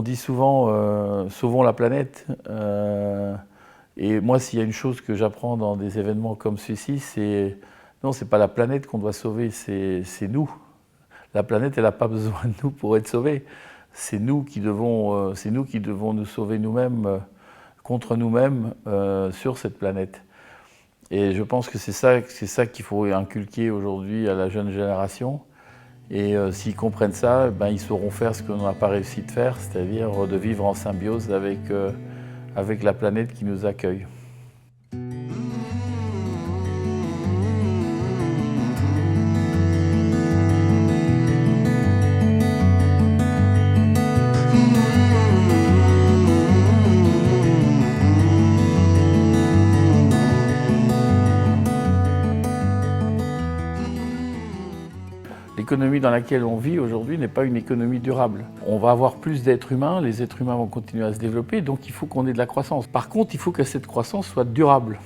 On dit souvent sauvons la planète. Et moi, s'il y a une chose que j'apprends dans des événements comme ceci, c'est non, c'est pas la planète qu'on doit sauver, c'est nous. La planète, elle n'a pas besoin de nous pour être sauvée. C'est nous qui devons nous sauver nous-mêmes contre nous-mêmes sur cette planète. Et je pense que c'est ça qu'il faut inculquer aujourd'hui à la jeune génération. Et s'ils comprennent ça, ben, ils sauront faire ce qu'on n'a pas réussi de faire, c'est-à-dire de vivre en symbiose avec la planète qui nous accueille. L'économie dans laquelle on vit aujourd'hui n'est pas une économie durable. On va avoir plus d'êtres humains, les êtres humains vont continuer à se développer, donc il faut qu'on ait de la croissance. Par contre, il faut que cette croissance soit durable.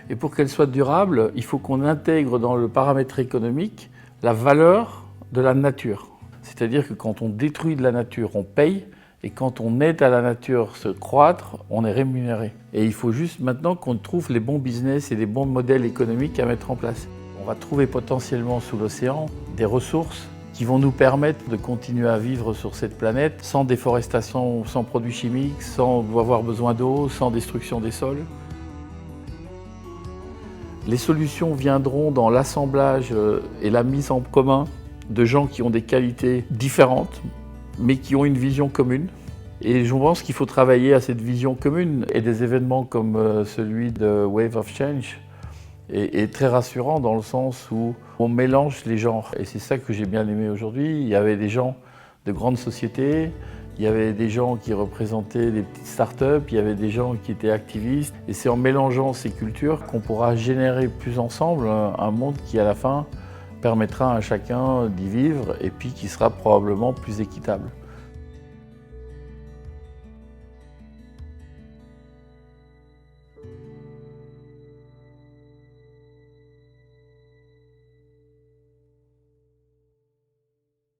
Et pour qu'elle soit durable, il faut qu'on intègre dans le paramètre économique la valeur de la nature. C'est-à-dire que quand on détruit de la nature, on paye, et quand on aide à la nature se croître, on est rémunéré. Et il faut juste maintenant qu'on trouve les bons business et les bons modèles économiques à mettre en place. On va trouver potentiellement sous l'océan des ressources qui vont nous permettre de continuer à vivre sur cette planète sans déforestation, sans produits chimiques, sans avoir besoin d'eau, sans destruction des sols. Les solutions viendront dans l'assemblage et la mise en commun de gens qui ont des qualités différentes, mais qui ont une vision commune. Et je pense qu'il faut travailler à cette vision commune. Et des événements comme celui de Wave of Change est très rassurant dans le sens où on mélange les genres. Et c'est ça que j'ai bien aimé aujourd'hui. Il y avait des gens de grandes sociétés, il y avait des gens qui représentaient des petites startups, il y avait des gens qui étaient activistes. Et c'est en mélangeant ces cultures qu'on pourra générer plus ensemble un monde qui, à la fin, permettra à chacun d'y vivre et puis qui sera probablement plus équitable.